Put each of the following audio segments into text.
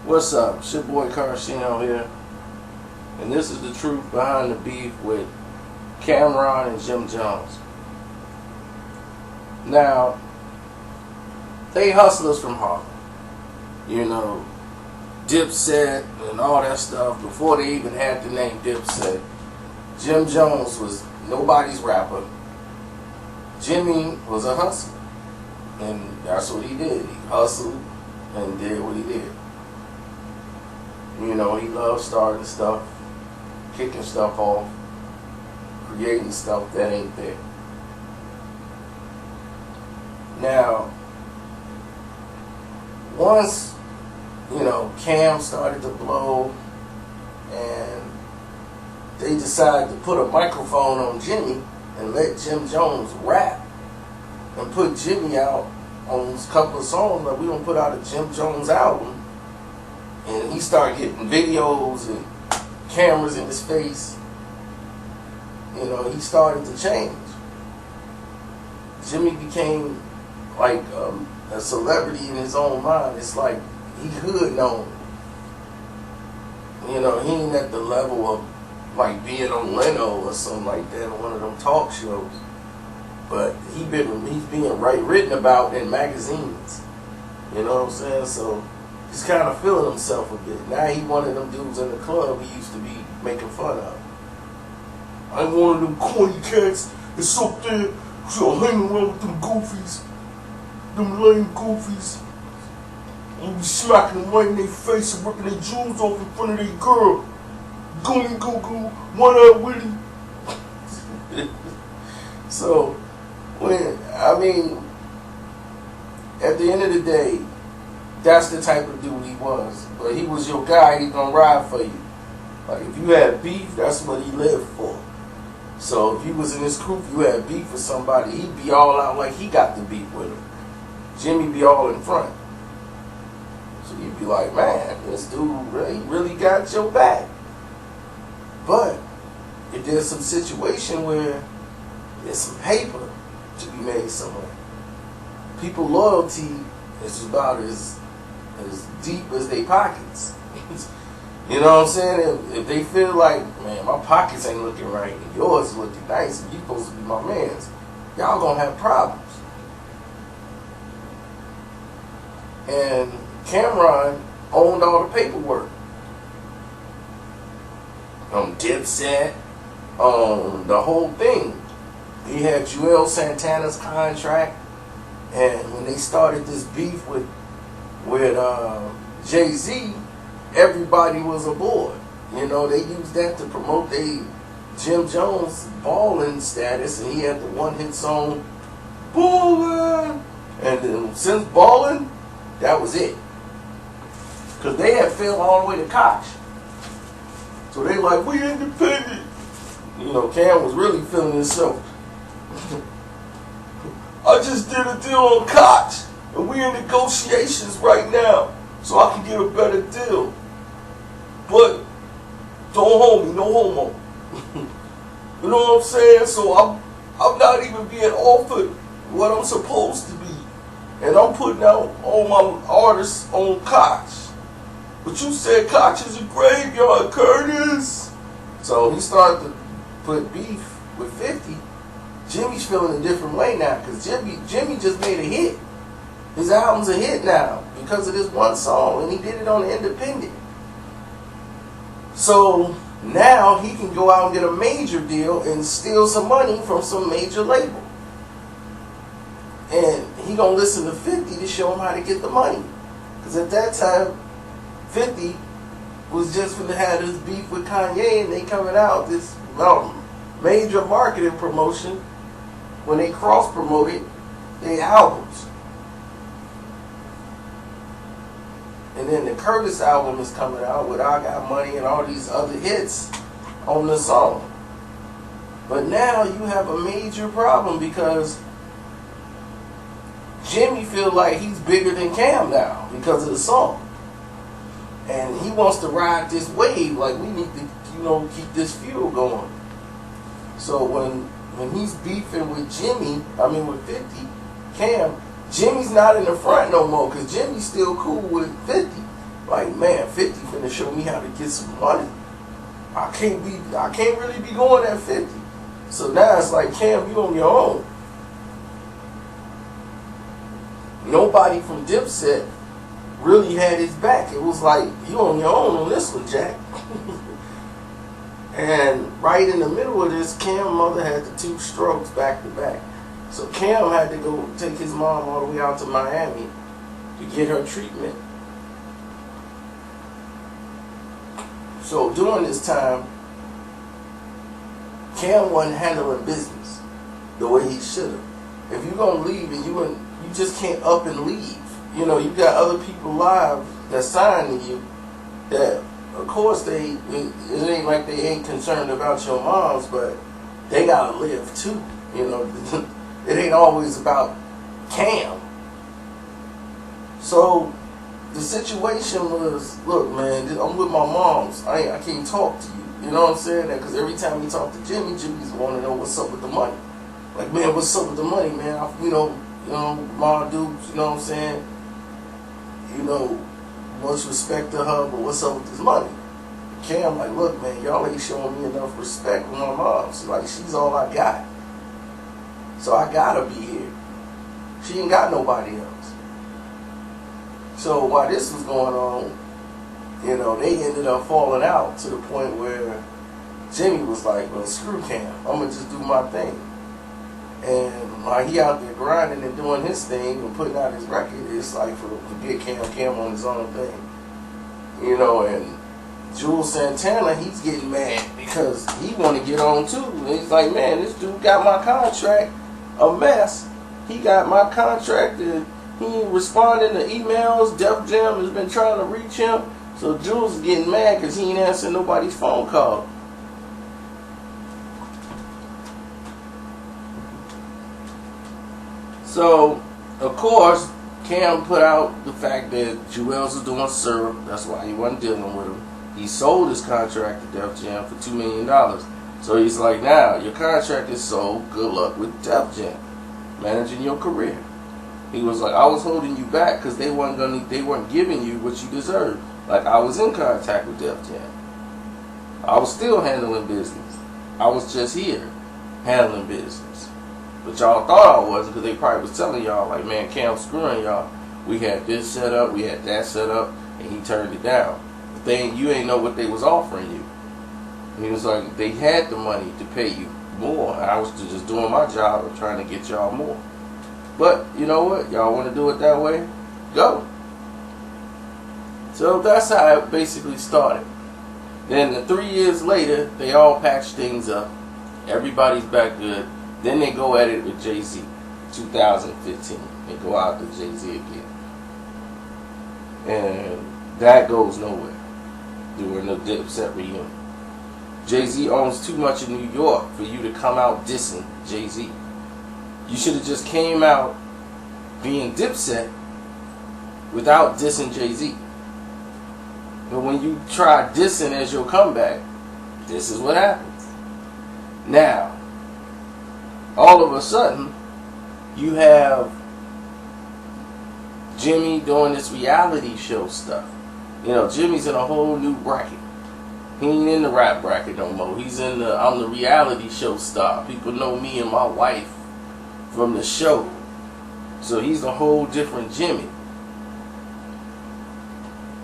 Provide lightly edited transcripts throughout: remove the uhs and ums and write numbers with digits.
What's up? It's your boy Carcino here, and this is the truth behind the beef with Camron and Jim Jones. Now, they hustlers from Harlem. You know, Dipset and all that stuff. Before they even had the name Dipset, Jim Jones was nobody's rapper. Jimmy was a hustler, and that's what he did. He hustled and did what he did. You know, he loved starting stuff, kicking stuff off, creating stuff that ain't there. Now, once, Cam started to blow and they decided to put a microphone on Jimmy and let Jim Jones rap and put Jimmy out on a couple of songs. Like, we gonna put out a Jim Jones album. And he started getting videos and cameras in his face. He started to change. Jimmy became like a celebrity in his own mind. It's like he hood known. He ain't at the level of like being on Leno or something like that on one of them talk shows. But he's being written about in magazines. You know what I'm saying? So he's kind of feeling himself a bit. Now he one of them dudes in the club he used to be making fun of. I'm one of them corny cats that's up there hanging around with them goofies. Them lame goofies. And be smacking them right in their face and ripping their jewels off in front of their girl. Goony goo goo, one-eyed Willie. So, at the end of the day, that's the type of dude he was. But he was your guy, he gonna ride for you. Like, if you had beef, that's what he lived for. So if you was in his crew, if you had beef with somebody, he'd be all out like he got the beef with him. Jimmy be all in front. So you'd be like, man, this dude really got your back. But if there's some situation where there's some paper to be made somewhere, people loyalty is about as deep as their pockets. You know what I'm saying? If they feel like, man, my pockets ain't looking right and yours is looking nice and you supposed to be my man's, y'all gonna have problems. And Camron owned all the paperwork. Dipset, the whole thing. He had Joel Santana's contract, and when they started this beef with Jay-Z, everybody was aboard. They used that to promote Jim Jones' balling status, and he had the one-hit song, Ballin'. And then since Ballin', that was it. Because they had fell all the way to Koch. So they like, we independent. Cam was really feeling himself. I just did a deal on Koch, and we in negotiations right now, so I can get a better deal. But don't hold me, no homo. You know what I'm saying? So I'm not even being offered what I'm supposed to be, and I'm putting out all my artists on Koch. But you said Koch is a graveyard, Curtis. So he started to put beef with 50. Jimmy's feeling a different way now because Jimmy just made a hit. His album's a hit now because of this one song, and he did it on the independent. So now he can go out and get a major deal and steal some money from some major label. And he gonna listen to 50 to show him how to get the money. Because at that time, 50 was just going to have this beef with Kanye, and they coming out this major marketing promotion when they cross-promoted their albums. And then the Curtis album is coming out with I Got Money and all these other hits on the song. But now you have a major problem because Jimmy feels like he's bigger than Cam now because of the song. And he wants to ride this wave like we need to, keep this fuel going. So when he's beefing with with 50, Cam, Jimmy's not in the front no more because Jimmy's still cool with 50. Like, man, 50 finna show me how to get some money. I can't really be going at 50. So now it's like, Cam, you on your own. Nobody from Dipset really had his back. It was like, you on your own on this one, Jack. And right in the middle of this, Cam's mother had the 2 strokes back to back. So Cam had to go take his mom all the way out to Miami to get her treatment. So during this time, Cam wasn't handling business the way he should have. If you're gonna leave and you just can't up and leave. You know, you got other people live that signed to you that, of course, it ain't like they ain't concerned about your moms, but they gotta live too. You know, it ain't always about Cam. So the situation was, look, man, I'm with my moms. I can't talk to you. You know what I'm saying? Because every time we talk to Jimmy's want to know what's up with the money. Like, man, what's up with the money, man? My dudes, you know what I'm saying? You know, much respect to her, but what's up with this money? Cam, like, look, man, y'all ain't showing me enough respect with my mom. So, like, she's all I got. So I gotta be here. She ain't got nobody else. So while this was going on, you know, they ended up falling out to the point where Jimmy was like, well, screw Cam. I'm going to just do my thing. And while he out there grinding and doing his thing and putting out his record, it's like, forget Cam on his own thing. You know, and Jules Santana, he's getting mad because he want to get on too. And he's like, man, this dude got my contract a mess. He got my contract and he ain't responding to emails. Def Jam has been trying to reach him. So Jules is getting mad because he ain't answering nobody's phone call. So, of course, Cam put out the fact that Juelz was doing syrup. That's why he wasn't dealing with him. He sold his contract to Def Jam for $2 million. So he's like, now, your contract is sold. Good luck with Def Jam. Managing your career. He was like, I was holding you back because they weren't giving you what you deserved. Like, I was in contact with Def Jam. I was still handling business. I was just here handling business. But y'all thought I wasn't because they probably was telling y'all, like, man, Cam's screwing y'all. We had this set up, we had that set up, and he turned it down. But you ain't know what they was offering you. And he was like, they had the money to pay you more. And I was just doing my job of trying to get y'all more. But, you know what? Y'all want to do it that way? Go. So that's how it basically started. Then 3 years later, they all patched things up. Everybody's back good. Then they go at it with Jay-Z. 2015. They go out to Jay-Z again. And that goes nowhere during the Dipset reunion. Jay-Z owns too much in New York for you to come out dissing Jay-Z. You should have just came out being Dipset without dissing Jay-Z. But when you try dissing as your comeback, this is what happens. Now, all of a sudden, you have Jimmy doing this reality show stuff. You know, Jimmy's in a whole new bracket. He ain't in the rap bracket no more. He's in I'm the reality show star. People know me and my wife from the show. So he's a whole different Jimmy.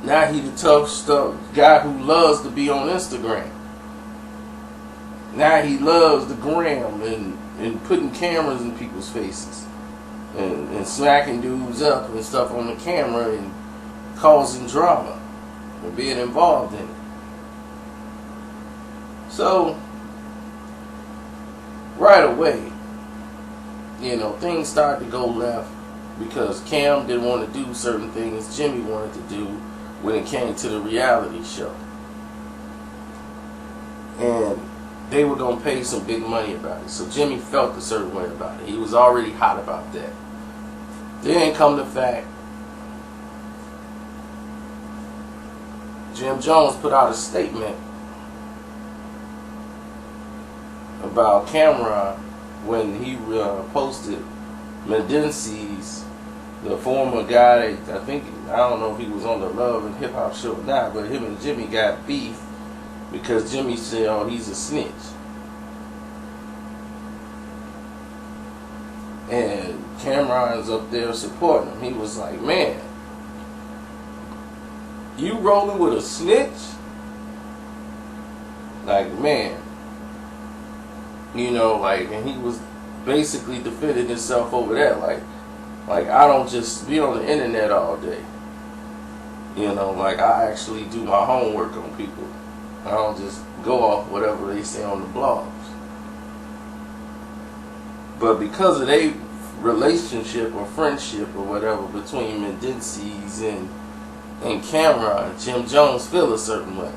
Now he the tough stuff guy who loves to be on Instagram. Now he loves the gram and putting cameras in people's faces. And smacking dudes up and stuff on the camera and causing drama and being involved in it. So, right away, you know, things started to go left because Cam didn't want to do certain things Jimmy wanted to do when it came to the reality show. And they were going to pay some big money about it. So Jimmy felt a certain way about it. He was already hot about that. Then come the fact Jim Jones put out a statement about Camron when he posted Mendence's the former guy, I think, I don't know if he was on the Love and Hip Hop show or not, but him and Jimmy got beef because Jimmy said, oh, he's a snitch. And Camron's up there supporting him. He was like, man, you rolling with a snitch? Like, man. You know, like, and he was basically defending himself over that. Like I don't just be on the internet all day. You know, like I actually do my homework on people. I don't just go off whatever they say on the blogs. But because of their relationship or friendship or whatever between Mendences and Camron, Jim Jones feel a certain way.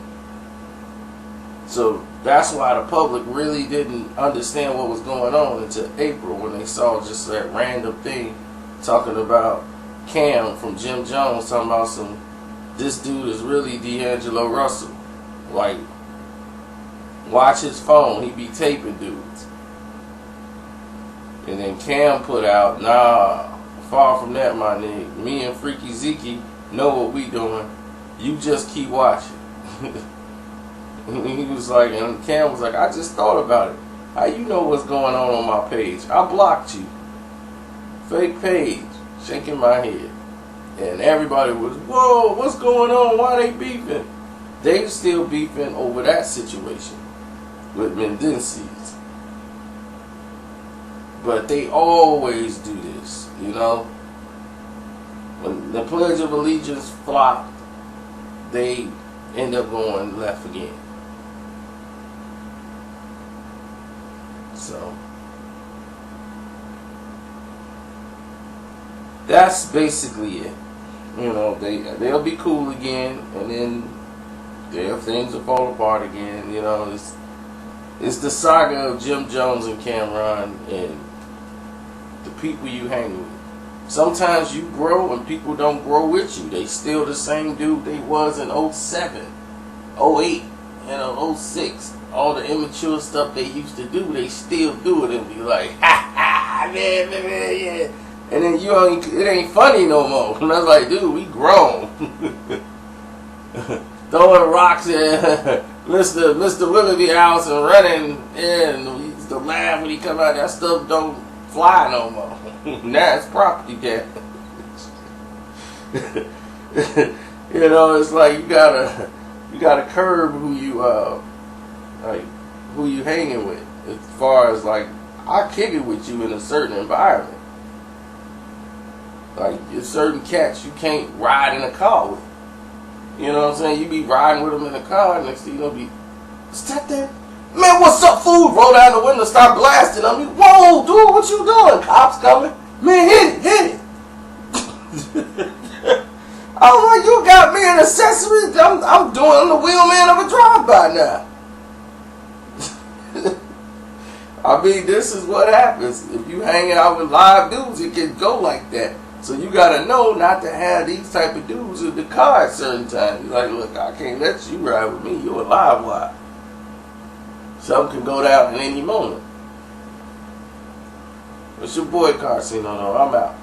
So that's why the public really didn't understand what was going on until April, when they saw just that random thing talking about Cam from Jim Jones talking about this dude is really D'Angelo Russell. Like, watch his phone, he be taping dudes. And then Cam put out, nah, far from that, my nigga. Me and Freaky Zeke know what we doing. You just keep watching. He was like, and Cam was like, I just thought about it. How you know what's going on my page? I blocked you. Fake page. Shaking my head. And everybody was, whoa, what's going on? Why they beefing? They still beefing over that situation with Mendences. But they always do this, you know. When the Pledge of Allegiance flopped, they end up going left again. So that's basically it. You know, they'll be cool again, and then their things will fall apart again. You know, it's the saga of Jim Jones and Camron and the people you hang with. Sometimes you grow and people don't grow with you. They still the same dude they was in 07, 08, and 06. All the immature stuff they used to do, they still do it and be like, ha ha, man, yeah. And then it ain't funny no more. And I was like, dude, we grown. Throwing rocks at Mr. Willoughby house and running, and we used to laugh when he come out. That stuff don't fly no more. Now it's property damage. You know, it's like you gotta curb who you hanging with. As far as like, I kick it with you in a certain environment. Like, there's certain cats you can't ride in a car with. You know what I'm saying? You be riding with them in the car, next thing you gonna be, is that there? Man, what's up, fool? Roll down the window, start blasting on me. Whoa, dude, what you doing? Cops coming. Man, hit it. I'm like, you got me an accessory. I'm doing the wheelman of a drive-by now. I mean, this is what happens. If you hang out with live dudes, it can go like that. So you gotta know not to have these type of dudes in the car at certain times. You're like, look, I can't let you ride with me. You're a live wire. Something can go down at any moment. It's your boy Carcino. I'm out.